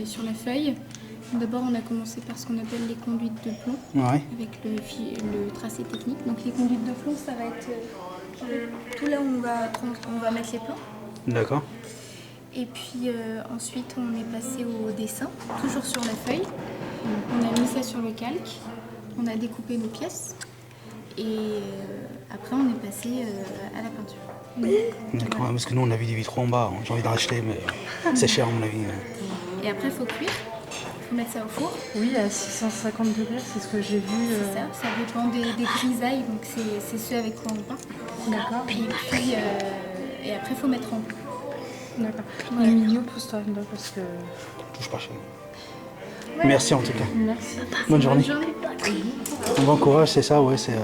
sur la feuille. D'abord, on a commencé par ce qu'on appelle les conduites de plomb, avec le tracé technique. Donc les conduites de plomb, ça va être tout là où on va mettre les plombs. D'accord. Et puis ensuite, on est passé au dessin, toujours sur la feuille. On a mis ça sur le calque, on a découpé nos pièces. Et après, on est passé à la peinture. D'accord, voilà. Parce que nous, on a vu des vitraux en bas. J'ai envie d'en acheter, mais c'est cher, à mon avis. Et après, il faut cuire. Il faut mettre ça au four. Oui, à 650 degrés, c'est ce que j'ai vu. C'est ça, ça dépend des grisailles, donc c'est ce avec quoi on peint. D'accord. Et puis, et après, il faut mettre en bleu. D'accord. Voilà. Emilio, pousse-toi là parce que... Touche pas cher. Ouais. Merci en tout cas. Merci. Bonne journée. Bon courage, c'est ça, ouais, c'est...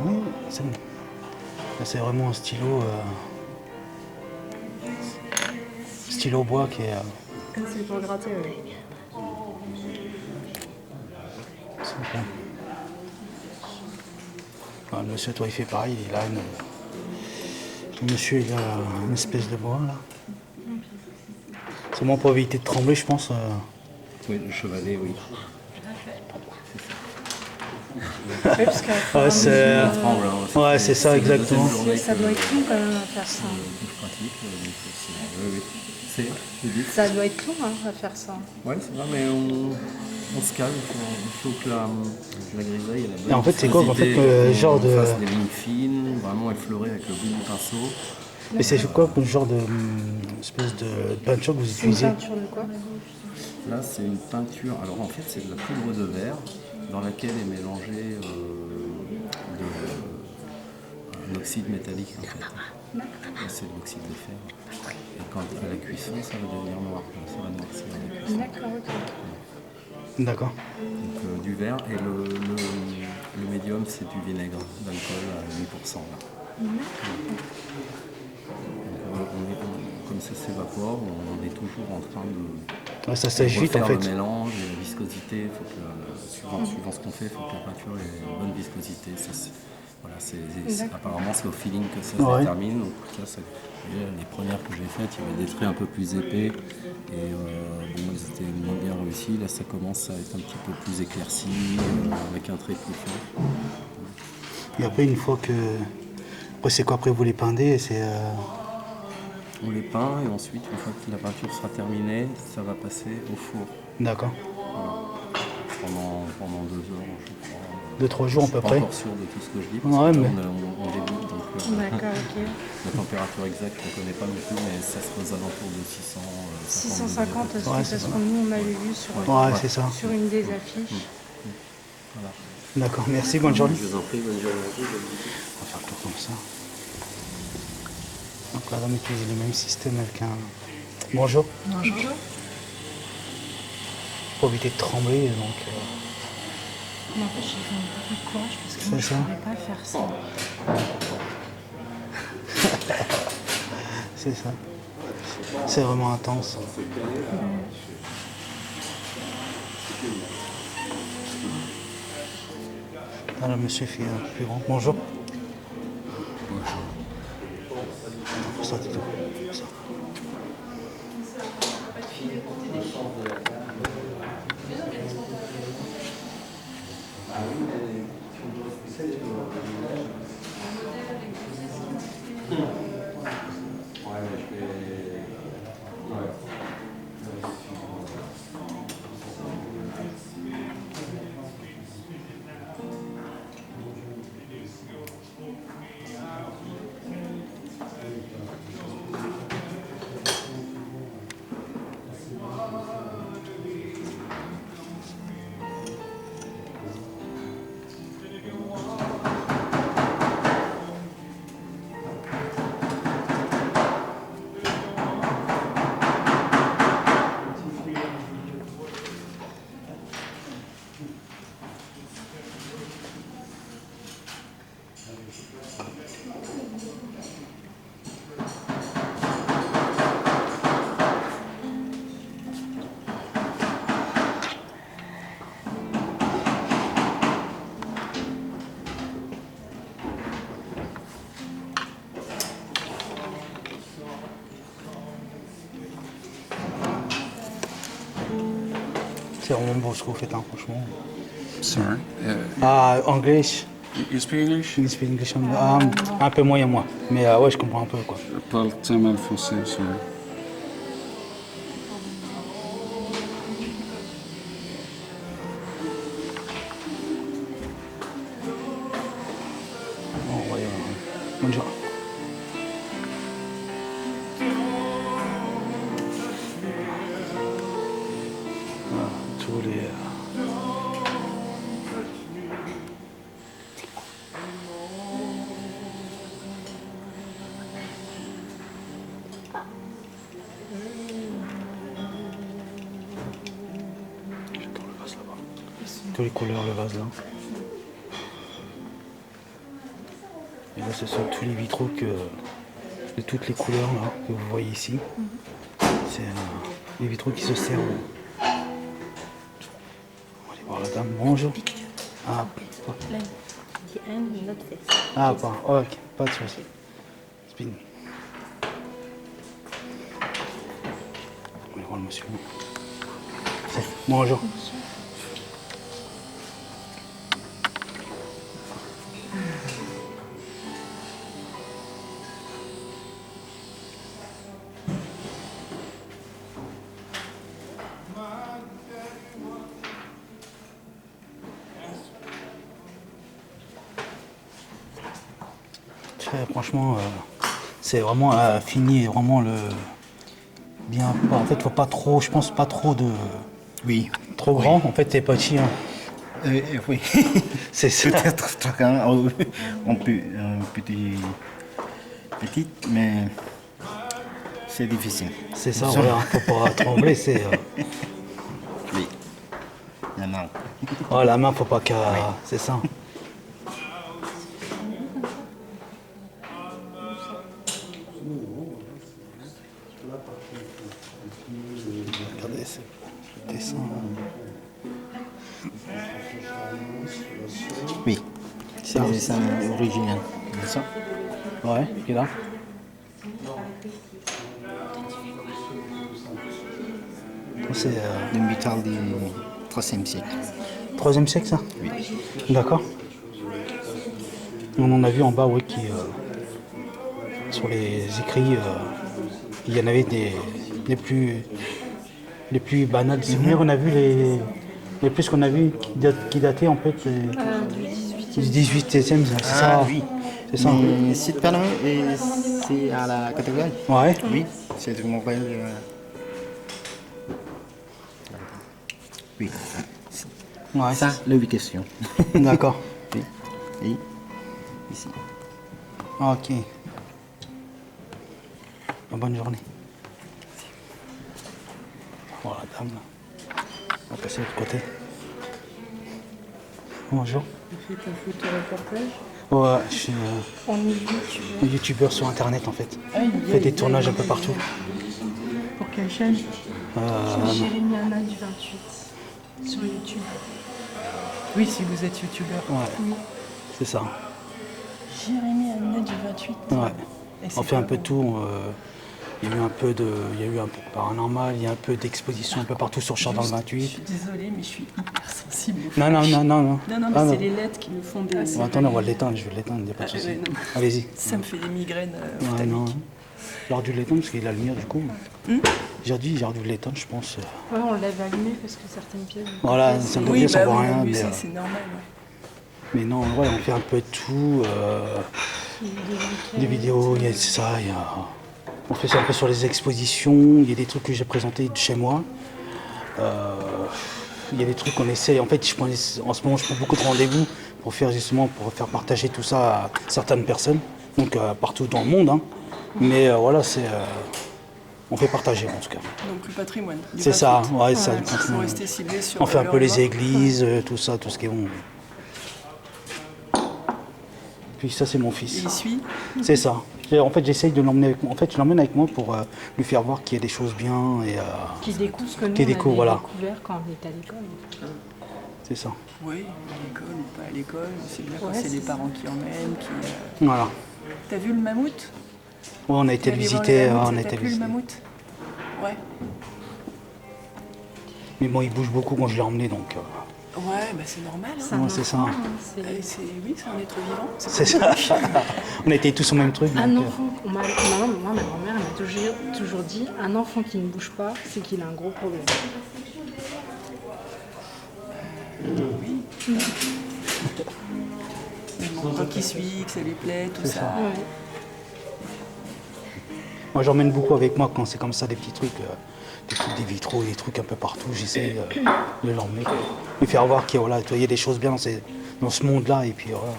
Oui, c'est bon. Là, c'est vraiment un stylo bois qui est... C'est pour gratter, oui. C'est bon. Ah, le monsieur, toi, il fait pareil. Il a une... Le monsieur, il a une espèce de bois, là. C'est moins pour éviter de trembler, je pense. Oui, le chevalet, oui. Oui, parce qu'à ouais, c'est ça, exactement. Ça doit être long quand même à faire ça. Ça doit être long à faire ça. Ouais, c'est vrai, mais on se calme. Il faut que la grisaille ait la bonne. Et en fait, c'est quoi en fait, le genre de... fasse des lignes fines, vraiment effleurées avec le bout du pinceau. Mais c'est quoi le genre de espèce de peinture que vous utilisez? C'est une peinture de quoi? Là, c'est une peinture. Alors en fait, c'est de la poudre de verre dans laquelle est mélangé un oxyde métallique en fait. Là, c'est de l'oxyde de fer. Et quand à la cuisson, ça va devenir noir. Ça va noircir à la cuisson. D'accord, ok. D'accord. Donc du verre et le médium, c'est du vinaigre d'alcool à 8%. Là. Comme ça s'évapore, on est toujours en train de ça sèche vite en fait. Le mélange, la viscosité, faut que suivant ce qu'on fait, il faut que la peinture ait une bonne viscosité. Ça, apparemment, c'est au feeling que ça se détermine. Donc, les premières que j'ai faites, il y avait des traits un peu plus épais et elles étaient moins bien réussies. Là, ça commence à être un petit peu plus éclairci, avec un trait plus fin. Et après, une fois que... Après, c'est quoi? Après, vous les peindez c'est On les peint et ensuite, une fois que la peinture sera terminée, ça va passer au four. D'accord. Pendant 2 heures, je crois. 2-3 jours à peu près. Je suis pas encore sûr de tout ce que je dis, parce ouais, que mais... on débute, donc d'accord, ok. La température exacte, on ne connaît pas non plus, mais ça se aux alentours de 650, c'est ce que nous on avait vu sur une des affiches. Voilà. D'accord, merci, bonne journée. Je vous en prie, bonne journée. On va faire le tour comme ça. Donc là, on utilise le même système avec un... Bonjour. Bonjour. Pour éviter de trembler, donc... Mais en fait, j'ai fait beaucoup de courage parce que moi, je ne pourrais pas faire ça. C'est ça. C'est vraiment intense. Ah, le monsieur fait un peu plus grand. Bonjour. Bonjour. Ça, c'est tout. Ça. C'est vraiment beau ce que vous faites, hein, franchement. Sorry. Anglais. You speak English? You speak English? Un peu moyen, moi. Mais ouais, je comprends un peu, quoi. Je parle très mal français, sorry. Bon, ouais, bonjour. Tous les... J'adore le vase là-bas. Toutes les couleurs, le vase là. Et là, ce sont tous les vitraux de toutes les couleurs là, que vous voyez ici. C'est les vitraux qui se servent. On va aller voir la dame. Bonjour. Ah, ok, pas de souci. Spin. On va voir le monsieur. Bonjour. Franchement, c'est vraiment fini, vraiment le bien. En fait, faut pas trop, je pense pas trop de. Oui. Trop grand. En fait, c'est petit. Hein. Oui. C'est ça. Peut-être trop grand, un peu petite, mais c'est difficile. C'est ça, voilà. Faut pas trembler, c'est. Oui. La main. Oh, la main, faut pas qu'à. Oui. C'est ça. Regardez, c'est le dessin. Oui, c'est le dessin original. Ça. Ouais, qui est là. C'est le métal du 3e siècle. 3e siècle, ça? Oui. D'accord. On en a vu en bas, oui, qui sur les écrits, il y en avait les plus banals. On a vu les plus qu'on a vu qui dataient en fait du 18e, c'est ça. Oui. C'est ça. Mais cette panneau, c'est à la cathédrale. Ouais. Oui, c'est une mobile. Oui. Ouais. Ça, l'ubication. D'accord. Oui. Et ici. Ok. Bonne journée. Voilà, dame. On va passer de l'autre côté. Bonjour. Tu fais ta photo reportage? Ouais, je suis On est youtubeur sur internet en fait. Je fais des tournages un peu partout. Pour quelle chaîne? Jérémy Anna du 28 sur YouTube. Oui, si vous êtes youtubeur. Ouais. Oui. C'est ça. Jérémy Anna du 28. Ouais. On fait un peu de tout. Il y a eu un peu de paranormal, il y a un peu d'exposition un peu partout sur Chardin le 28. Je suis désolée, mais je suis hyper sensible. Non. Non, mais c'est les lettres qui me font des... Bon, attendez, on va l'éteindre, je vais l'éteindre, il n'y a pas de souci. Allez-y. Ça me fait des migraines. Ouais, non. J'aurais dû l'éteindre parce qu'il y a la lumière du coup. J'aurais dû l'éteindre, je pense. Ouais, on l'avait allumé parce que certaines pièces... Voilà, certaines pièces, on voit rien. Mais c'est normal, ouais. Mais non, ouais, on fait un peu de tout. Des vidéos, c'est ça, on fait ça un peu sur les expositions, il y a des trucs que j'ai présentés de chez moi. Il y a des trucs qu'on essaie, en fait en ce moment je prends beaucoup de rendez-vous pour faire partager tout ça à certaines personnes, donc partout dans le monde. Hein. Mais voilà, on fait partager en tout cas. Donc le patrimoine. C'est ça, ouais, ça. Ils restés ciblés sur on fait un peu les églises, tout ça, tout ce qui est bon. Puis ça c'est mon fils. Il suit. C'est ça. En fait, j'essaye de l'emmener avec moi. En fait, je l'emmène avec moi pour lui faire voir qu'il y a des choses bien et qui découvre ce que nous on avait découvert quand on était à l'école. C'est ça. Oui, à l'école ou pas à l'école, c'est bien quand c'est les parents qui emmènent. Voilà. T'as vu le mammouth? Ouais, on a été le visiter. T'as vu le mammouth? Ouais. Mais bon, il bouge beaucoup quand je l'ai emmené, donc... Ouais, bah c'est normal. Hein. ouais, c'est ça. Oui, c'est un être vivant. C'est ça. On était tous au même truc. Un donc, enfant, moi, ma grand-mère m'a toujours dit, un enfant qui ne bouge pas, c'est qu'il a un gros problème. Oui. Quand il suit, que ça lui plaît, tout ça. Ouais. Moi, j'emmène beaucoup avec moi quand c'est comme ça, des petits trucs, des vitraux, des trucs un peu partout. J'essaie de l'emmener. Me faire voir qu'il voilà, y a des choses bien dans ce monde-là. Et puis, voilà.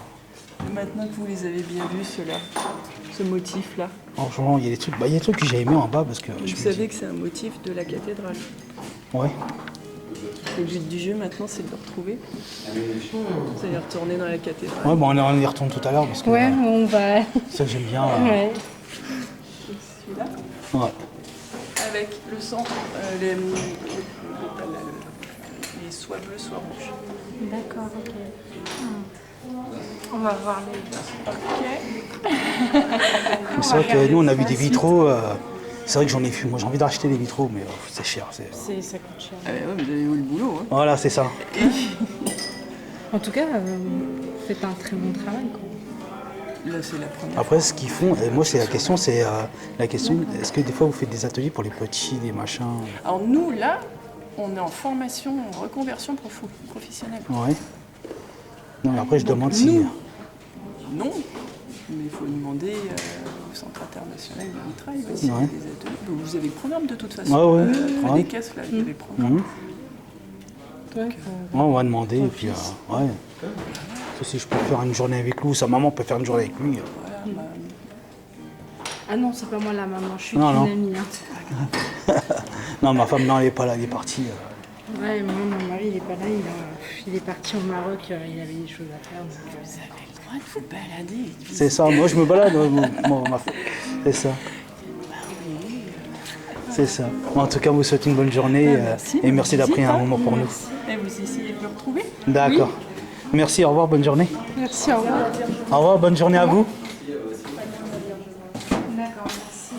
Et maintenant que vous les avez bien vus, ceux-là, ce motif-là, Franchement, il y a des trucs que j'ai aimés en bas parce que vous savez que c'est un motif de la cathédrale. Ouais. Le but du jeu maintenant, c'est de le retrouver. C'est de retourner dans la cathédrale. Ouais, bon, on y retourne tout à l'heure parce que Ouais, on va... c'est ça que j'aime bien. Ouais. Celui-là, Ouais. avec le sang, les soit bleus, soit rouges. D'accord, ok. On va voir les... Ok. C'est vrai que nous, on a vu des vitraux. C'est vrai que j'en ai vu. Moi, j'ai envie d'acheter des vitraux, mais c'est cher. Ça coûte cher. Ah ouais, vous avez eu le boulot. Hein. Voilà, c'est ça. En tout cas, vous faites un très bon travail, quoi. Là, c'est la première. Après, ce qu'ils font, et moi, c'est la question, est-ce que des fois vous faites des ateliers pour les petits, des machins? Alors nous, là, on est en formation, en reconversion professionnelle. Ouais. Non, mais après, je Donc, demande si. nous, non, mais il faut demander au Centre international du vitrail aussi, Ouais. des ateliers. Vous avez le programme de toute façon. Ouais, ouais. Près Ouais. des caisses, là, il y avait le programme. Mhm. Ouais, Ouais, on va demander, et puis, ouais. Si je peux faire une journée avec lui, ou sa maman peut faire une journée avec lui. Voilà, bah, Ah non, c'est pas moi la maman, je suis Non, une non. amie. Hein. Non, ma femme, non, elle est pas là, elle est partie. Ouais, moi, mon mari, il est pas là, il est parti au Maroc, il avait des choses à faire. Donc, vous avez le droit de vous balader. C'est ça, moi je me balade, c'est ça. C'est ça. Bon, en tout cas, vous souhaitez une bonne journée et merci d'avoir pris un moment pour nous. Et vous essayez de le retrouver. D'accord. Merci, au revoir, bonne journée. Merci, au revoir. Au revoir, bonne journée à vous. D'accord, merci.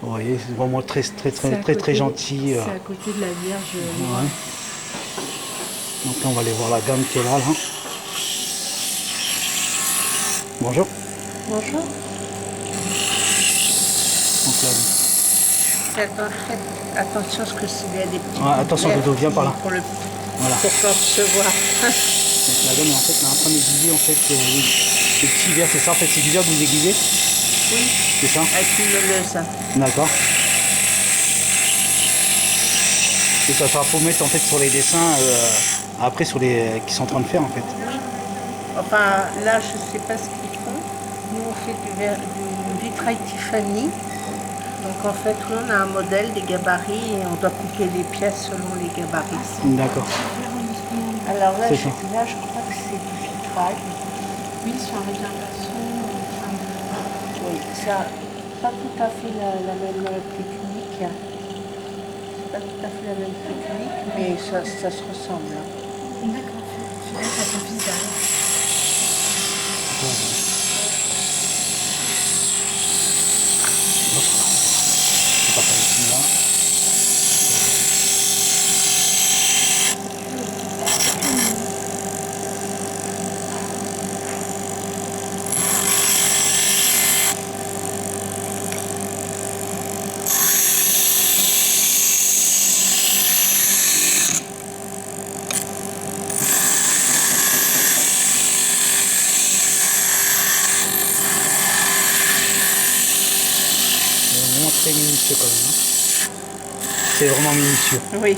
Vous voyez, c'est vraiment très gentil. C'est à côté de la Vierge. Ouais. Donc là, on va aller voir la gamme qui est là. Bonjour. Bonjour. Donc là, Faites attention parce que s'il y a des petits... ouais, attention, Dodo, viens par là. Pour le Voilà. pour percevoir. Donc la gamme, en fait, on est en train d'aiguiser, en fait, les petits verres, c'est ça, en fait, c'est du verre que vous aiguisez? Oui, C'est ça? avec une meuleuse. D'accord. Et ça sera pour mettre, en fait, sur les dessins, après, sur les qu'ils sont en train de faire, en fait. Enfin, là, je ne sais pas ce qu'ils font. Nous, on fait du vitrail Tiffany. Donc, en fait, nous, on a un modèle, des gabarits, et on doit couper les pièces selon les gabarits. D'accord. Alors là, C'est je ça. crois que c'est du vitrail. Oui, sur la réservation. Oui, ça pas tout à fait la même technique. C'est pas tout à fait la même technique, mais ça se ressemble. D'accord, fais gaffe à ton fils derrière. C'est pas par ici, là. C'est vraiment très minutieux quand même. Hein. C'est vraiment minutieux. Oui.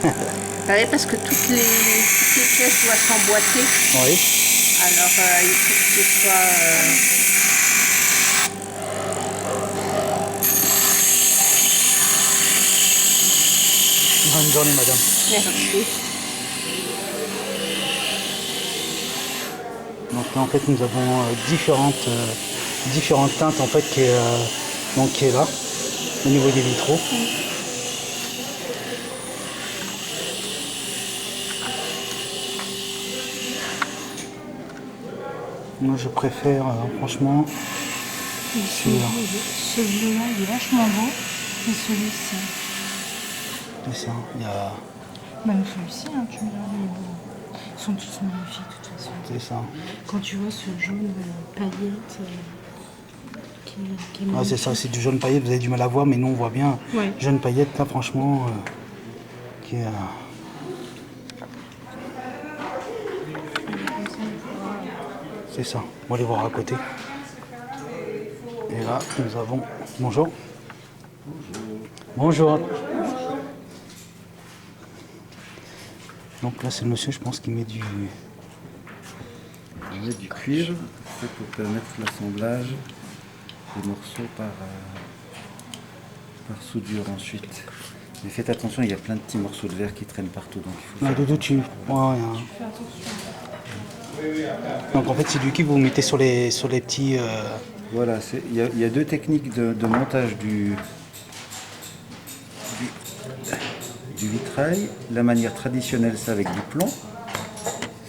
Oui, parce que toutes les pièces doivent s'emboîter. Oui. Alors, il faut que ce soit... Bonne journée, madame. Merci. Donc là, en fait, nous avons différentes teintes en fait qui est là au niveau des vitraux. Moi, je préfère franchement Et ce bleu-là, il est vachement beau. Et celui-ci. C'est ça. Il y a... Même celui-ci, hein, tu me diras, il est beau. Ils sont tous magnifiques de toute façon. C'est ça. Quand tu vois ce jaune paillette qui est Ah, magnifique. c'est ça, c'est du jaune paillette, vous avez du mal à voir, mais nous on voit bien. Ouais. Jaune paillette, là franchement, qui est... C'est ça, on va aller voir à côté. Et là, nous avons... Bonjour. Bonjour. Donc là, c'est le monsieur, je pense, qui met du... On met du cuivre, c'est pour permettre l'assemblage des morceaux par soudure ensuite. Mais faites attention, il y a plein de petits morceaux de verre qui traînent partout, donc il faut Ah, faire Doudou, tu... Ouais, Donc en fait, c'est du cuivre que vous mettez sur les petits... Voilà, il y a deux techniques de montage du vitrail. La manière traditionnelle, c'est avec du plomb.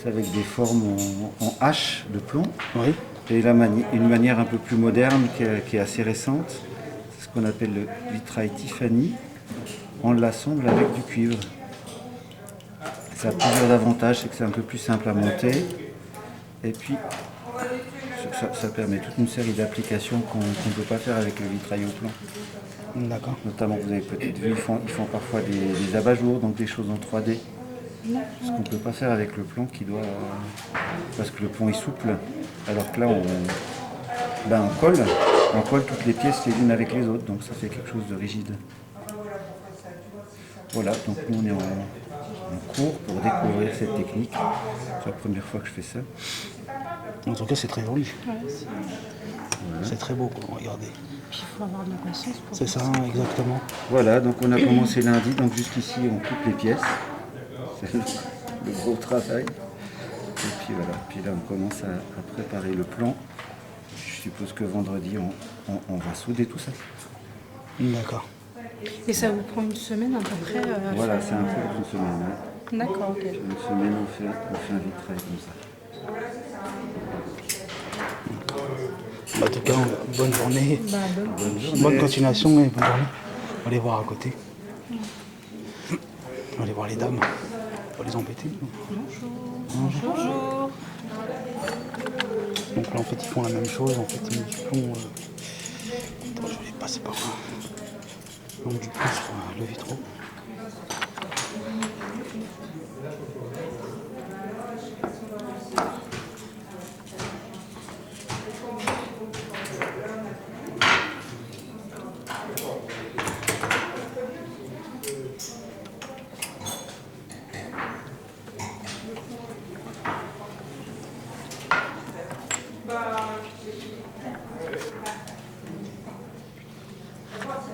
C'est avec des formes en hache de plomb. Oui. Et une manière un peu plus moderne qui est assez récente, c'est ce qu'on appelle le vitrail Tiffany. On l'assemble avec du cuivre. Ça a plusieurs avantages, c'est que c'est un peu plus simple à monter. Et puis, ça permet toute une série d'applications qu'on ne peut pas faire avec le vitrail au plomb. D'accord. Notamment, vous avez peut-être vu, ils font parfois des abat-jours, donc des choses en 3D. Ce qu'on ne peut pas faire avec le plomb parce que le plomb est souple. Alors que là, on colle toutes les pièces les unes avec les autres, donc ça fait quelque chose de rigide. Voilà, donc nous on est en cours pour découvrir cette technique. C'est la première fois que je fais ça. En tout cas, c'est très joli. Ouais, C'est très beau, quoi. Regardez. puis il faut avoir de la patience pour C'est ça, exactement. Voilà, donc on a commencé lundi, donc jusqu'ici on coupe les pièces. C'est le gros travail. Et puis voilà, puis là on commence à préparer le plan. Je suppose que vendredi on va souder tout ça. D'accord. Et ça vous prend une semaine à peu près Voilà, c'est un peu une semaine. Ouais. D'accord, ok. Une semaine on fait un vitrail comme ça. En tout cas, bonne journée. Bonne Bonne continuation et bonne journée. On va aller voir à côté. On va aller voir les dames. On va les embêter. Bonjour. Donc là, en fait, ils font la même chose. En fait, ils mettent du plomb. Attends, je vais passer par là. Donc du plomb sur le vitraux.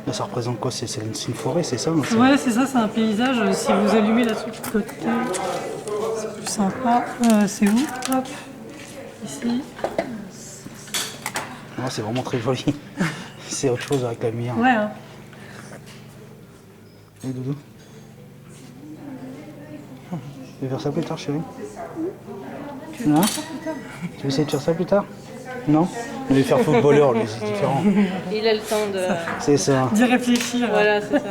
Là, ça représente quoi? C'est une forêt, c'est ça? Ouais, c'est ça, c'est un paysage. Si vous allumez là sur le côté, c'est plus sympa. C'est où? Hop, ici. Ouais, c'est vraiment très joli. C'est autre chose avec la lumière. Ouais, hein. Et Doudou? Tu veux faire ça plus tard, chérie? Tu veux essayer de faire ça plus tard? Non? Il va faire footballeur, lui, c'est différent. Il a le temps de... C'est ça. D'y réfléchir. Voilà, c'est ça.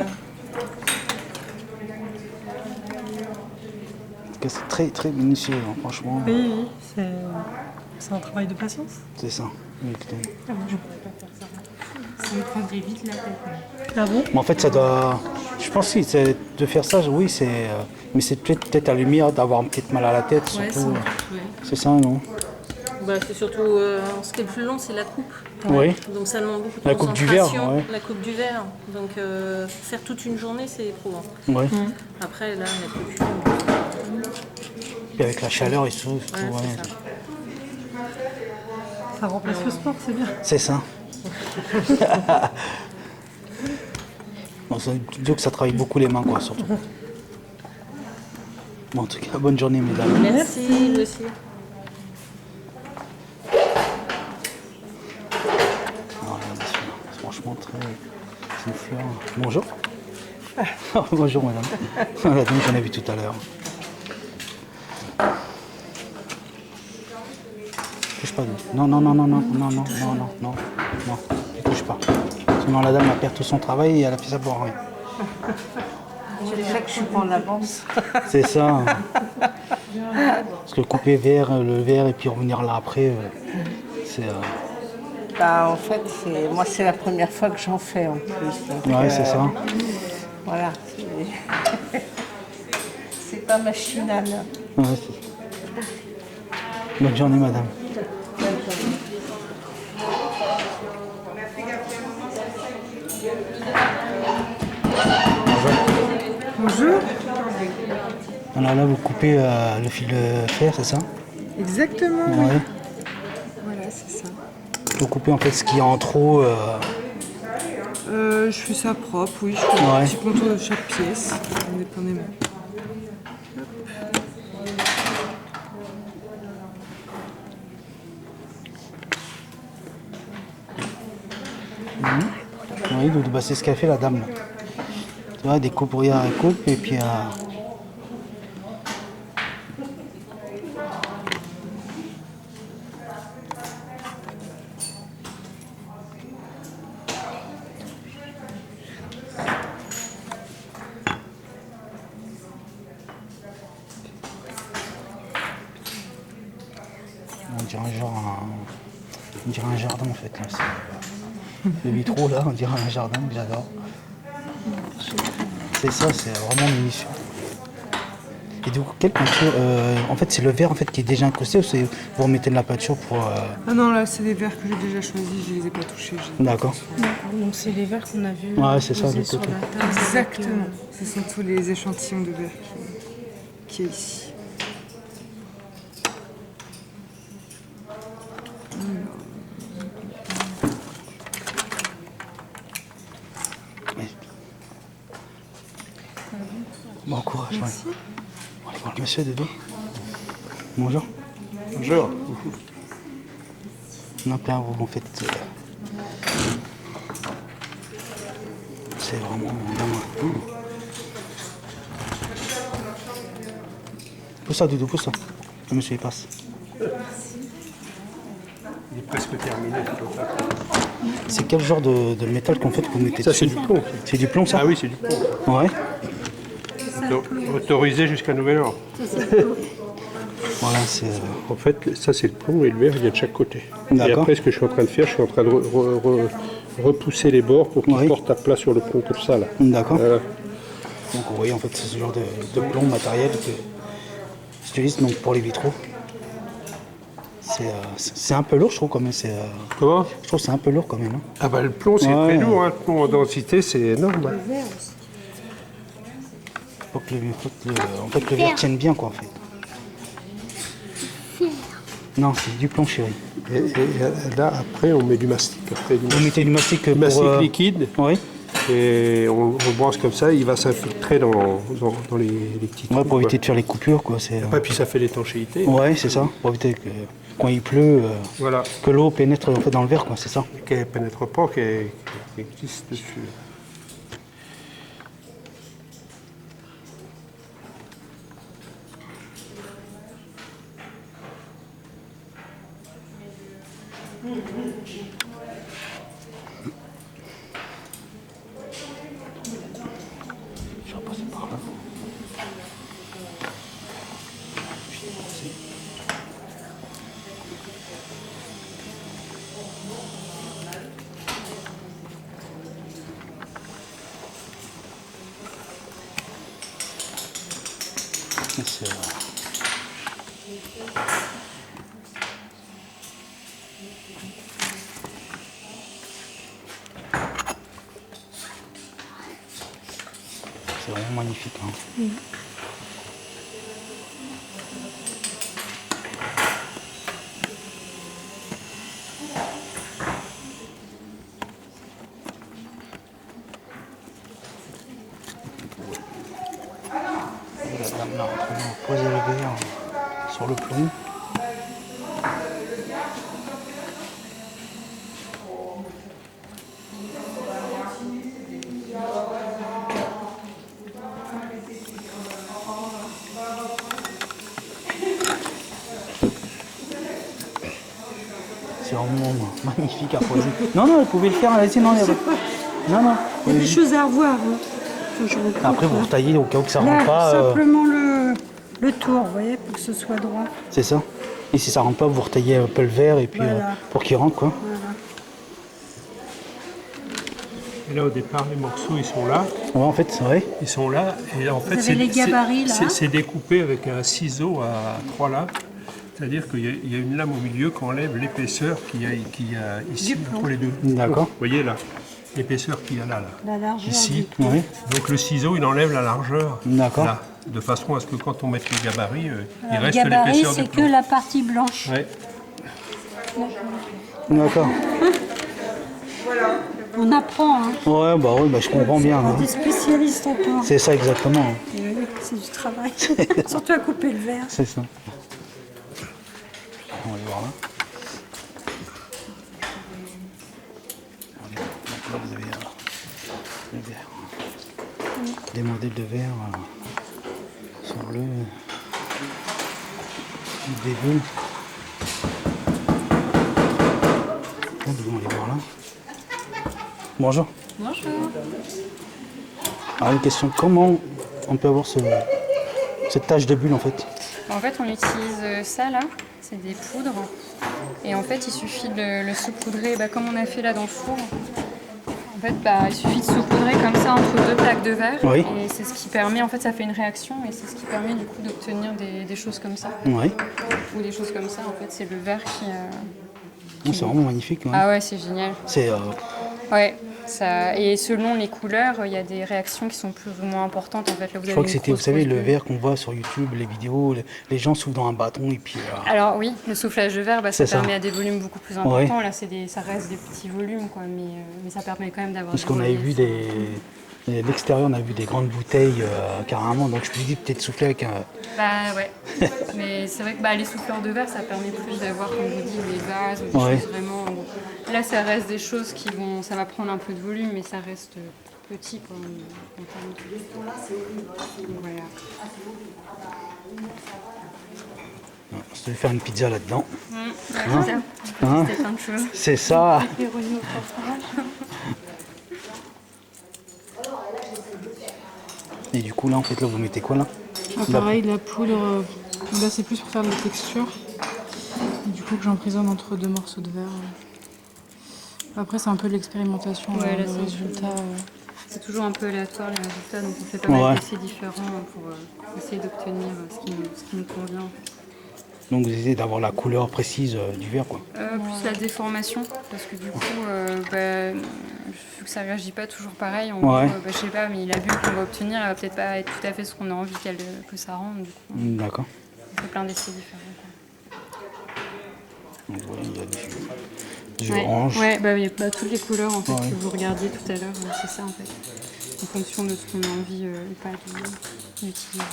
C'est très très minutieux, hein, franchement. Oui, c'est un travail de patience. C'est ça. Exactement. Ah, moi, je pourrais pas faire ça. Ça me prendrait vite la tête. Ah bon? Mais en fait, ça doit. Je pense que c'est de faire ça, oui, c'est. Mais c'est peut-être la lumière, d'avoir un petit mal à la tête, Ouais, surtout. ouais. C'est ça, non? Bah, c'est surtout ce qui est le plus long, c'est la coupe. Oui. Donc ça demande beaucoup de La coupe du verre, concentration. ouais. La coupe du verre. Donc faire toute une journée, c'est éprouvant. Ouais. Après, là, la coupe. Et avec la chaleur et tout. Ouais, ouais. c'est ça. Ça remplace le sport, c'est bien. C'est ça. Bon, ça veut dire que ça travaille beaucoup les mains, quoi, surtout. Bon, en tout cas, bonne journée, mesdames. Merci, vous aussi. Non, regardez celui-là. C'est franchement très. C'est une fleur. Bonjour. Bonjour, madame. La dame qu'on a vue tout à l'heure. Je pas. Non, non, non, non, non, non, non, non, non, non, non, ne touche pas. Sinon la dame a perdu tout son travail et elle a fait ça pour rien. C'est déjà que je suis pas en avance. C'est ça. Parce que couper le verre et puis revenir là après, c'est... Bah, en fait, moi, c'est la première fois que j'en fais en plus. Donc, ouais, c'est ça. Voilà. C'est pas machinal. Ouais, bonne journée, madame. Bonjour. Alors là, vous coupez le fil de fer, c'est ça? Exactement. Ouais. Voilà, c'est ça. Vous coupez en fait ce qu'il y a en trop. Je fais ça propre, oui. Je fais un petit contour de chaque pièce, indépendamment. Oui, donc, bah, c'est ce qu'a fait la dame là. Tu vois, des coupurières à coupe et puis on dirait un jardin en fait là. Le vitraux là, on dirait un jardin que j'adore. C'est ça, c'est vraiment minutieux. Et du coup, quelle peinture en fait, c'est le verre en fait qui est déjà incrusté ou c'est vous remettez de la peinture pour Ah non, là, c'est des verres que j'ai déjà choisis, je les ai pas touchés. D'accord. Donc c'est les verres qu'on a vus. Ouais, c'est ça, posés de sur côté. la table. Exactement. Ce sont tous les échantillons de verre qui est ici. Bon courage. Merci. Ouais. On va aller voir le monsieur dedans. Bonjour. Bonjour. Non, là, vous en faites. C'est vraiment. Pousse ça, Doudou, pousse ça. Le monsieur il passe. Il est presque terminé. C'est quel genre de métal qu'en fait que vous mettez Ça, dessus? c'est du plomb. C'est du plomb, ça? Ah oui, c'est du plomb. Ouais. Autorisé jusqu'à nouvel ordre. Voilà, c'est... En fait, ça c'est le plomb et le verre, il y a de chaque côté. Et D'accord. après, ce que je suis en train de faire, je suis en train de repousser les bords pour qu'ils portent à plat sur le plomb comme ça. Là. D'accord. Voilà. Donc vous voyez, en fait, c'est ce genre de plomb matériel que j'utilise donc pour les vitraux. C'est un peu lourd, je trouve, quand même. Comment? Je trouve que c'est un peu lourd, quand même. Hein. Ah bah le plomb, c'est très lourd. Hein. Le plomb en densité, c'est énorme. Hein. Faut que le verre tienne bien, quoi, en fait. Non, c'est du plomb, chérie. Et là, après, on met du mastic. Vous mettez du mastic pour... mastic liquide. Oui. Et on branche comme ça, il va s'infiltrer dans les petits trous. Ouais, pour éviter de faire les coupures, quoi. Après, puis ça fait l'étanchéité. Ouais, c'est ça. Pour éviter que, quand il pleut, voilà. Que l'eau pénètre en fait, dans le verre, quoi, c'est ça. Qu'elle pénètre pas, qu'elle glisse dessus. Je vais passer par là. C'est vraiment magnifique. Hein. Là, on va poser le verre sur le plomb. C'est vraiment magnifique à poser. Non, non, vous pouvez le faire, allez-y, non, il y a pas... Non, non. Il y a des choses à revoir. Hein. Je recoupe, Après, vous retaillez au cas où que ça là, rentre pas. simplement le tour, vous voyez, pour que ce soit droit. C'est ça. Et si ça rentre pas, vous retaillez un peu le verre et puis Voilà. pour qu'il rentre, quoi. Voilà. Et là, au départ, les morceaux, ils sont là. Ouais, en fait, c'est vrai. Ils sont là. Et en fait, Vous avez les gabarits, là. c'est découpé avec un ciseau à 3 lames. C'est-à-dire qu'il y a une lame au milieu qui enlève l'épaisseur qu'il y a ici entre les deux. D'accord. Vous voyez là, l'épaisseur qu'il y a là. La largeur. Ici. Oui. Donc le ciseau, il enlève la largeur. D'accord. Là, de façon à ce que quand on met les gabarits, il Alors, reste le gabarit, l'épaisseur du c'est que plomb. la partie blanche. Ouais. D'accord. On apprend, hein. Ouais, bah oui, bah, je comprends bien. On Hein. est spécialiste encore. C'est ça, exactement. Et oui, c'est du travail. Surtout à couper le verre. C'est ça. On va aller voir là. Donc là, vous avez le verre. Des modèles de verre sur le début. On va aller voir là. Bonjour. Bonjour. Alors une question, comment on peut avoir cette tache de bulle en fait? En fait, on utilise ça là, c'est des poudres. Et en fait, il suffit de le saupoudrer comme on a fait là dans le four. En fait, il suffit de saupoudrer comme ça entre deux plaques de verre. Oui. Et c'est ce qui permet, en fait, ça fait une réaction et c'est ce qui permet du coup d'obtenir des choses comme ça. Oui. Ou des choses comme ça, en fait, c'est le verre qui... C'est vraiment magnifique. Ouais. Ah ouais, c'est génial. C'est... Ouais. Ça... Et selon les couleurs, il y a des réactions qui sont plus ou moins importantes. En fait, là, Je crois que c'était, vous savez, le verre qu'on voit sur YouTube, les vidéos, les gens soufflent dans un bâton et puis... Alors oui, le soufflage de verre, ça ça. permet à des volumes beaucoup plus importants. Ouais. Là, ça reste des petits volumes, quoi, mais ça permet quand même d'avoir... Parce qu'on avait vu l'extérieur, on a vu des grandes bouteilles carrément, donc je me suis dit peut-être souffler avec un... Bah ouais, mais c'est vrai que les souffleurs de verre, ça permet plus d'avoir, comme vous dites, des vases ou des choses vraiment... Là, ça reste des choses qui vont... Ça va prendre un peu de volume, mais ça reste petit, quoi, en termes de... Voilà. On se devait faire une pizza là-dedans. C'est ça. C'était plein de choses. C'est ça. Et du coup, là, en fait, là, vous mettez quoi, là? Pareil, la poudre, là, c'est plus pour faire de la texture. Et du coup, que j'emprisonne entre deux morceaux de verre. Après, c'est un peu de l'expérimentation, Ouais, le là, résultat. C'est toujours un peu aléatoire, les résultats, donc on fait pas mal d'essais différents pour essayer d'obtenir ce qui nous convient. Donc vous essayez d'avoir la couleur précise du verre, quoi. Plus la déformation, parce que du coup, vu que ça réagit pas toujours pareil, je sais pas, mais la bulle qu'on va obtenir, elle va peut-être pas être tout à fait ce qu'on a envie que ça rende. Du coup, d'accord. On fait plein d'essais différents. Donc voilà, il y a du orange. Ouais, il y a toutes les couleurs en fait, que vous regardiez tout à l'heure, c'est ça en fait. En fonction de ce qu'on a envie ou pas d'utiliser.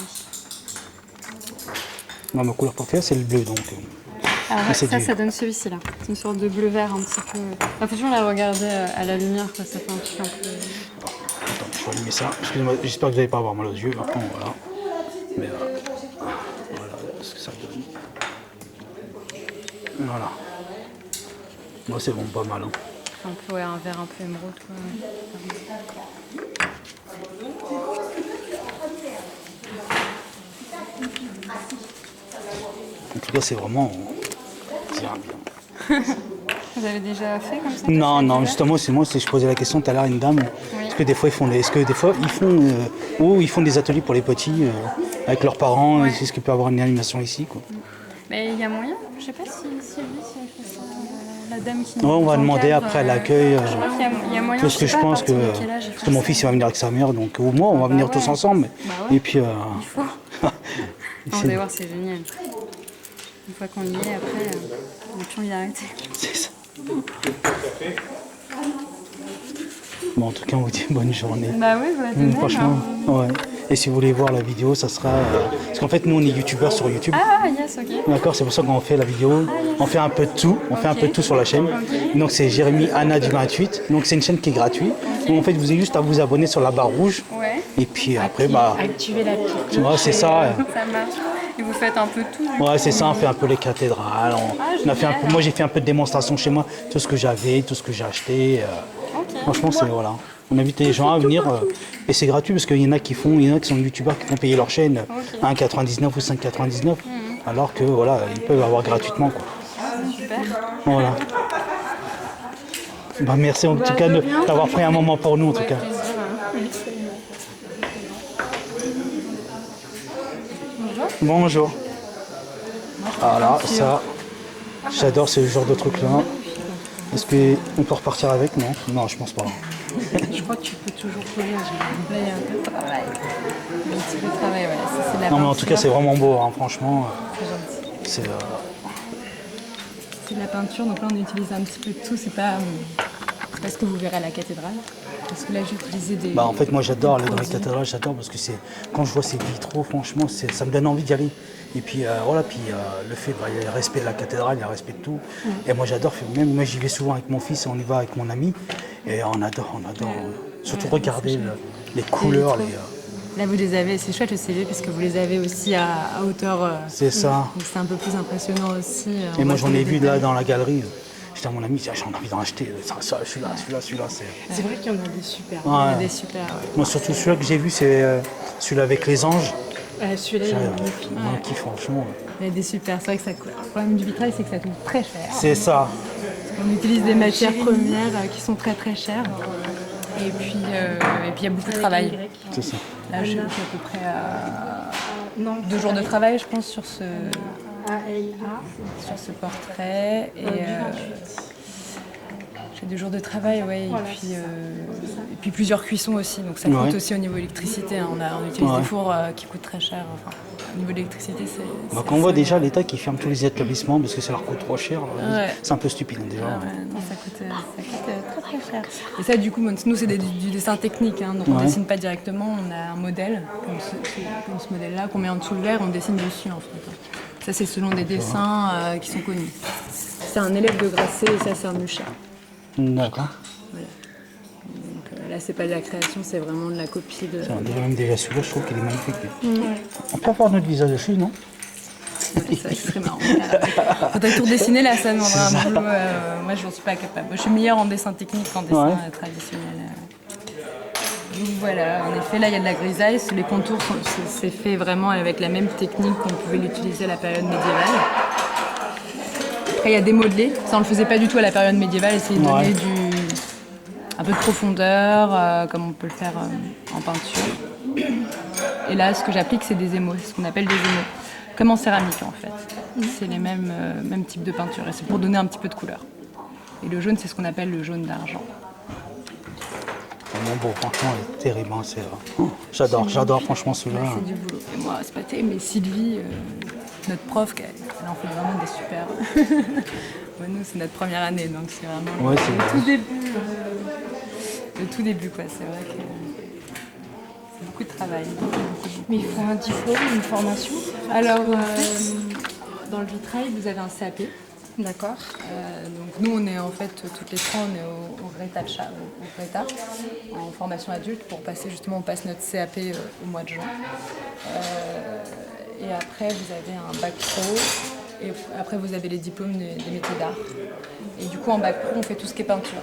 Non, ma couleur portée, c'est le bleu, donc... Alors ça donne celui-ci là. C'est une sorte de bleu-vert un petit peu... Il faut toujours la regarder à la lumière, quoi. Ça fait un truc un peu... Attends, je vais allumer ça. Excusez-moi, j'espère que vous n'allez pas avoir mal aux yeux. Après, voilà. Mais voilà ce que ça donne. Voilà. Moi, c'est bon, pas mal. Hein. Un peu, un vert un peu émeraude, quoi. En tout cas, c'est vraiment... C'est bien. Vous avez déjà fait comme ça? Non, justement, je posais la question tout à l'heure à une dame. Oui. Est-ce que des fois ils font des ateliers pour les petits avec leurs parents? Est-ce qu'il peut y avoir une animation ici, quoi? Mais il y a moyen. Je sais pas si la dame qui nous on va demander après à l'accueil. Je crois qu'il y a moyen. Parce que je pense que mon fils il va venir avec sa mère, donc ou moi on va venir tous ensemble. Et puis. Il faut. Vous allez voir, c'est génial. Une fois qu'on y est, après, on n'a plus envie d'arrêter. C'est ça. Bon, en tout cas, on vous dit bonne journée. Bah oui, franchement, ouais. Et si vous voulez voir la vidéo, ça sera... Parce qu'en fait, nous, on est youtubeurs sur YouTube. Ah, yes, ok. D'accord, c'est pour ça qu'on fait la vidéo. On fait un peu de tout. On fait un peu de tout sur la chaîne. Donc, c'est Jérémy Anna du 28. Donc, c'est une chaîne qui est gratuite. Donc, en fait, vous avez juste à vous abonner sur la barre rouge. Ouais. Et puis après, activer la petite cloche. Ouais, c'est ça. Ça marche. Et vous vous faites un peu tout. Ouais, c'est ça, on fait un peu les cathédrales. Moi, j'ai fait un peu de démonstration chez moi, tout ce que j'avais, tout ce que j'ai acheté. Franchement, c'est voilà. On invite les gens à venir et c'est gratuit parce qu'il y en a qui sont youtubeurs qui font payer leur chaîne à 1,99 ou 5,99 alors que voilà, ils peuvent avoir gratuitement quoi. Super. Voilà. Bah, merci en tout cas d'avoir pris un moment pour nous en tout cas. Bonjour. Voilà, ça, j'adore ce genre de trucs là. Est-ce qu'on peut repartir avec? Non, non, je pense pas. Je crois que tu peux toujours courir, j'ai un peu de travail. Un petit peu de travail, ouais. Ça, c'est de la Non mais en peinture. tout cas c'est vraiment beau, hein, franchement. C'est de la peinture, donc là on utilise un petit peu de tout, c'est pas ce que vous verrez à la cathédrale. Parce que là j'ai utilisé des... Bah en fait moi j'adore aller dans les cathédrales, j'adore parce que c'est quand je vois ces vitraux, franchement ça me donne envie d'y aller. Et puis voilà, puis le fait, il y a le respect de la cathédrale, il y a le respect de tout. Et moi j'adore, même moi j'y vais souvent avec mon fils, on y va avec mon ami. Et on adore. Surtout regarder les couleurs. Là vous les avez, c'est chouette le CV parce que vous les avez aussi à hauteur. C'est ça. Donc c'est un peu plus impressionnant aussi. Et moi j'en ai vu là dans la galerie. J'étais à mon ami, j'ai envie d'en acheter. Celui-là. C'est vrai qu'il y en a des super. Ouais. Il y en a des super. Ouais. Moi surtout celui-là que j'ai vu, c'est celui-là avec les anges. Celui-là, il est magnifique. Moi qui franchement. Il y a des super. C'est vrai que ça coûte. Le problème du vitrail, c'est que ça coûte très cher. C'est ça. On utilise des matières premières qui sont très très chères. Et puis il y a beaucoup de travail. C'est ça. Là, je suis à peu près à 2 jours de travail, je pense, sur ce portrait. Et j'ai 2 jours de travail, ouais. Et puis plusieurs cuissons aussi. Donc ça coûte aussi au niveau électricité. Hein. On utilise des fours qui coûtent très cher. Enfin, au niveau de l'électricité, c'est... Quand on voit déjà l'État qui ferme tous les établissements parce que ça leur coûte trop cher, c'est un peu stupide hein, déjà. Non, ça coûte très très cher. Et ça, du coup, nous, c'est du dessin technique. Hein, donc on ne dessine pas directement. On a un modèle, comme ce modèle-là, qu'on met en dessous le verre, on dessine dessus en fait. Ça, c'est selon des dessins qui sont connus. C'est un élève de Grasset et ça, c'est un Mucha. D'accord. Voilà. Donc là, c'est pas de la création, c'est vraiment de la copie de... Déjà celui-là, je trouve qu'il est magnifique. On peut avoir notre visage dessus, non? Ça serait marrant. Faudrait tout redessiner, là, ça demandrait un boulot. Moi, je n'en suis pas capable. Je suis meilleure en dessin technique qu'en dessin traditionnel. Donc voilà, en effet, là, il y a de la grisaille. Les contours, c'est fait vraiment avec la même technique qu'on pouvait l'utiliser à la période médiévale. Après, il y a démodelé. Ça, on ne le faisait pas du tout à la période médiévale. Essayer de donner un peu de profondeur, comme on peut le faire en peinture. Et là, ce que j'applique, c'est des émaux, ce qu'on appelle des émaux. Comme en céramique, en fait. C'est les mêmes types de peinture. Et c'est pour donner un petit peu de couleur. Et le jaune, c'est ce qu'on appelle le jaune d'argent. Vraiment beau, franchement, il est terrible. Hein, j'adore franchement celui-là. C'est du boulot. Et moi, c'est pas terrible, mais Sylvie, notre prof, elle en fait vraiment des super. Ouais, nous, c'est notre première année, donc c'est vraiment le tout début. Le tout début, quoi. C'est vrai que c'est beaucoup de travail. Mais il faut un diplôme, une formation? Alors, dans le vitrail, vous avez un CAP. D'accord. Donc nous, on est en fait, toutes les 3, on est au Greta, en formation adulte, pour passer justement, on passe notre CAP au mois de juin. Et après, vous avez un bac pro, et après, vous avez les diplômes des métiers d'art. Et du coup, en bac pro, on fait tout ce qui est peinture.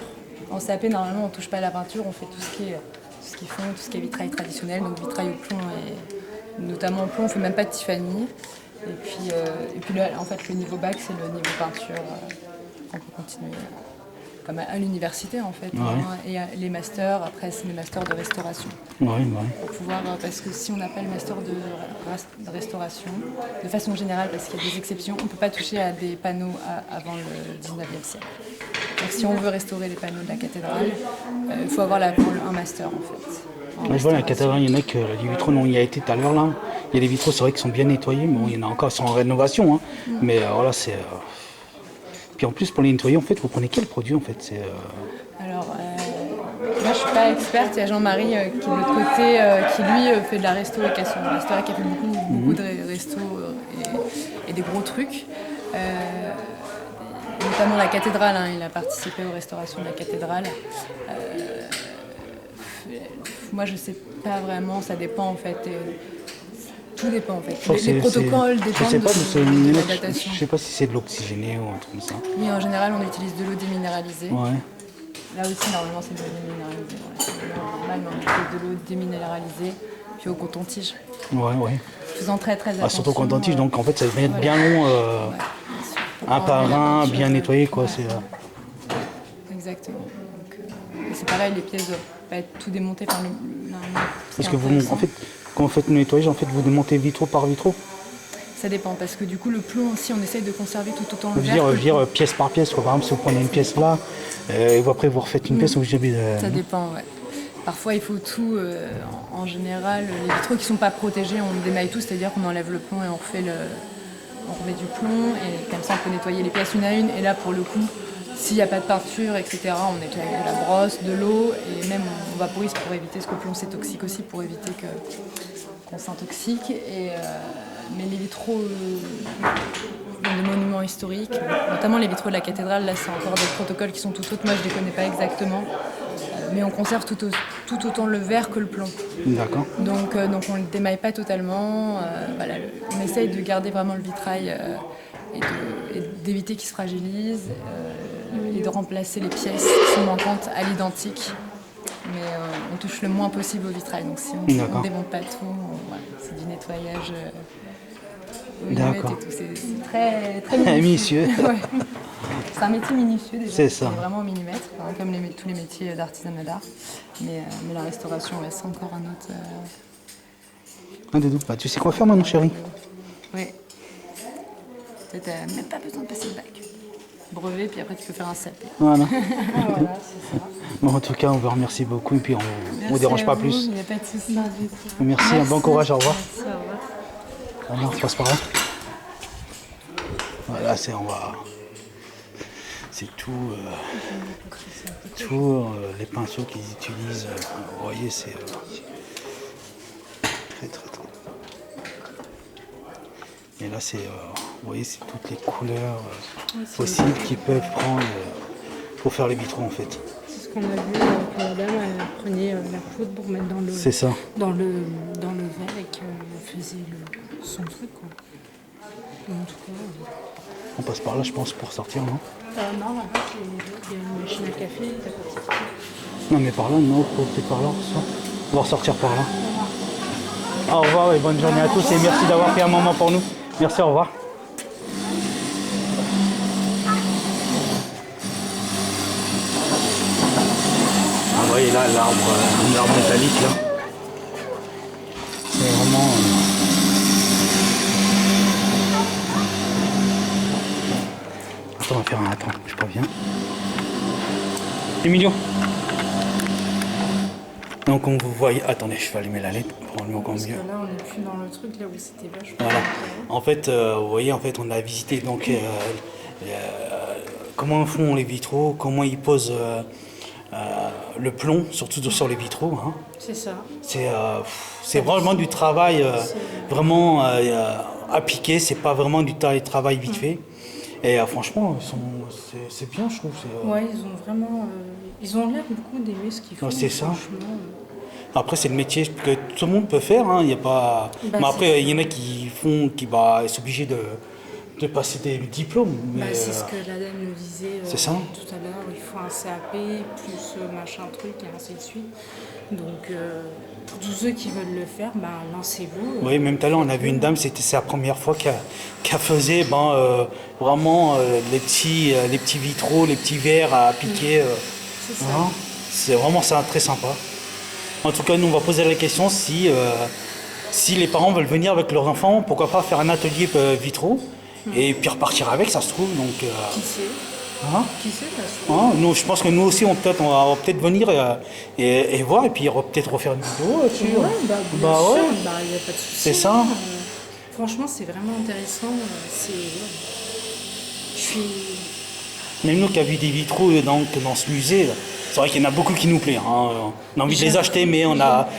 En CAP, normalement, on ne touche pas à la peinture, on fait tout ce qui est vitrail traditionnel, donc vitrail au plomb, et notamment au plomb, on ne fait même pas de Tiffany. Et puis là, en fait, le niveau bac, c'est le niveau peinture. On peut continuer comme à l'université, en fait. Hein, et les masters, après, c'est les masters de restauration. Pour pouvoir, parce que si on n'a pas le master de restauration, de façon générale, parce qu'il y a des exceptions, on ne peut pas toucher à des panneaux avant le 19e siècle. Donc si on veut restaurer les panneaux de la cathédrale, il faut avoir un master, en fait. Je vois la cathédrale, il y en a que les vitraux, on y a été tout à l'heure là. Il y a des vitraux, c'est vrai qu'ils sont bien nettoyés, mais bon, il y en a encore qui sont en rénovation. Hein. Mais voilà, c'est. Puis en plus, pour les nettoyer, en fait, vous prenez quel produit en fait? Alors, moi je suis pas experte, il y a Jean-Marie qui est de l'autre côté, qui lui fait de la restauration. C'est vrai qu'il a fait beaucoup de restos et des gros trucs. Notamment la cathédrale, hein, il a participé aux restaurations de la cathédrale. Moi je sais pas vraiment, ça dépend en fait. Tout dépend en fait. Je crois que Les c'est- protocoles je dépendent sais pas, mais c'est de la je datation. sais pas si c'est de l'oxygéné ou un truc comme ça. Oui, en général, on utilise de l'eau déminéralisée. Ouais. Là aussi, normalement, c'est de l'eau déminéralisée. Voilà, c'est de l'eau normale, mais on utilise de l'eau déminéralisée, puis au coton-tige. Ouais. Faisant très attention. Surtout quand on tige, donc en fait ça va être bien long, un par un, bien nettoyé quoi. C'est, Exactement. Donc, et c'est pareil, les pièces doivent pas être tout démontées. Enfin, Parce que vous, en fait, quand vous faites le nettoyage, en fait, vous démontez vitraux par vitraux. Ça dépend, parce que du coup, le plomb aussi, on essaye de conserver tout autant Je le veux verre. dire pièce par pièce. Quoi. Par exemple, si vous prenez une pièce là, et après vous refaites une pièce, vous avez. Ça dépend, ouais. Parfois, il faut tout. En général, les vitraux qui ne sont pas protégés, on démaille tout, c'est-à-dire qu'on enlève le plomb et on remet du plomb. Et comme ça, on peut nettoyer les pièces une à une. Et là, pour le coup, s'il n'y a pas de peinture, etc., on nettoie avec de la brosse, de l'eau. Et même, on vaporise pour éviter, parce que le plomb, c'est toxique aussi, pour éviter qu'on s'intoxique. Mais les vitraux de monuments historiques, notamment les vitraux de la cathédrale, là, c'est encore des protocoles qui sont tout autres. Moi, je ne les connais pas exactement. Mais on conserve tout autant le verre que le plomb. D'accord. Donc on ne le démaille pas totalement. Voilà, on essaye de garder vraiment le vitrail et d'éviter qu'il se fragilise et de remplacer les pièces qui sont manquantes à l'identique. Mais on touche le moins possible au vitrail. Donc si on ne démonte pas tout, voilà, c'est du nettoyage au millimètre et tout. C'est très minutieux. Ouais. C'est un métier minutieux déjà, c'est ça. Vraiment au millimètre, hein, comme tous les métiers d'artisanat d'art. Mais la restauration, ouais, c'est encore un autre... Un des doutes pas. Tu sais quoi faire maintenant, chérie? Oui. Tu n'as même pas besoin de passer le bac. Brevet, puis après tu peux faire un CAP. Voilà. Voilà, c'est ça. Bon, en tout cas, on vous remercie beaucoup et puis on ne vous dérange pas plus. Il n'y a pas de souci. Merci, un bon courage, au revoir. Merci, au revoir. Alors, on passe par là. Voilà, c'est tout, les pinceaux qu'ils utilisent. Vous voyez, c'est très. Et là, c'est, vous voyez, c'est toutes les couleurs possibles qu'ils peuvent prendre pour faire les vitraux en fait. C'est ce qu'on a vu que la dame elle prenait la poudre pour mettre dans le. C'est ça. Dans le verre et qu'elle faisait son truc quoi. En tout cas. On passe par là, je pense, pour sortir, non? Non, là-bas, il y a une machine à café, t'as pas de sortir. Non, mais par là, non, peut-être par là. On va ressortir par là. Au revoir et bonne journée à tous et merci d'avoir fait un moment pour nous. Merci, au revoir. Vous voyez là l'arbre métallique là. C'est vraiment. Attends, on va faire un. Attends, je préviens. Emilio. Donc on vous voit. Attendez, je vais allumer la lettre pour allumer encore mieux. Parce que là, on n'est plus dans le truc là où c'était vachement. Voilà. En fait, vous voyez, on a visité donc comment font les vitraux, comment ils posent le plomb, surtout sur les vitraux. Hein. C'est ça. C'est vraiment du travail vraiment appliqué. C'est pas vraiment du travail vite fait. Et franchement, c'est bien, je trouve. Ouais, ils ont vraiment, ils ont l'air beaucoup d'aimer ce qu'ils font. C'est ça. Après, c'est le métier que tout le monde peut faire. Hein. Il y a pas. Mais après, il y en a qui sont obligés de passer des diplômes. Mais, c'est ce que la dame nous disait c'est ça. tout à l'heure. Il faut un CAP plus machin truc et ainsi de suite. Donc, pour tous ceux qui veulent le faire, lancez-vous. Oui, même tout à l'heure, on a vu une dame, c'était sa première fois qu'elle faisait vraiment les petits vitraux, les petits verres à appliquer. C'est ça. Hein. C'est vraiment ça, très sympa. En tout cas, nous, on va poser la question si les parents veulent venir avec leurs enfants, pourquoi pas faire un atelier vitraux et puis repartir avec, ça se trouve. Donc, qui sait hein? Qui sait, ça se trouve. Nous, je pense que nous aussi, on va peut-être venir et voir, et puis peut-être refaire une vidéo là-dessus. Ouais, bien sûr, il n'y a pas de souci. C'est ça. Franchement, c'est vraiment intéressant. Même nous qui avons vu des vitraux dans ce musée, c'est vrai qu'il y en a beaucoup qui nous plaisent. Hein. On a envie de les acheter, mais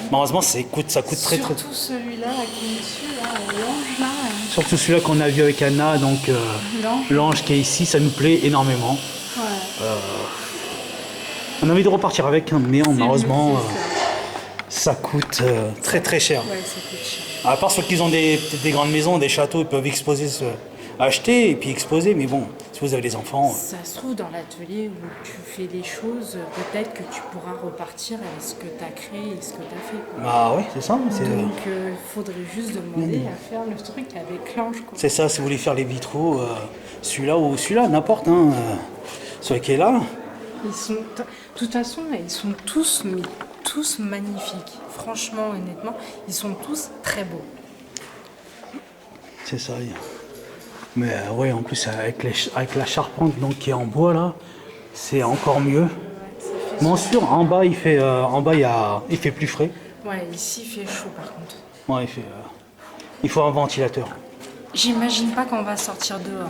malheureusement, ça coûte très très. Surtout celui-là qui est dessus, l'ange là. Surtout celui-là qu'on a vu avec Anna, donc l'ange qui est ici, ça nous plaît énormément. Ouais. On a envie de repartir avec, mais malheureusement, ça coûte très très cher. Ouais, ça coûte cher. À part ceux qui ont des grandes maisons, des châteaux, ils peuvent exposer, acheter et puis exposer. Mais bon, si vous avez des enfants... Ça se trouve, dans l'atelier où tu fais les choses, peut-être que tu pourras repartir avec ce que tu as créé et ce que tu as fait. Quoi. Bah oui, c'est ça. Donc, il faudrait juste demander à faire le truc avec l'ange. C'est ça, si vous voulez faire les vitraux, celui-là ou celui-là, n'importe. Hein, celui qui est là. Ils sont, de toute façon, ils sont tous magnifiques. Franchement, honnêtement, ils sont tous très beaux. C'est ça. Mais ouais, en plus avec la charpente donc, qui est en bois là, c'est encore mieux. Bon sûr, en bas il fait plus frais. Ouais, ici il fait chaud par contre. Ouais, il faut un ventilateur. J'imagine pas qu'on va sortir dehors.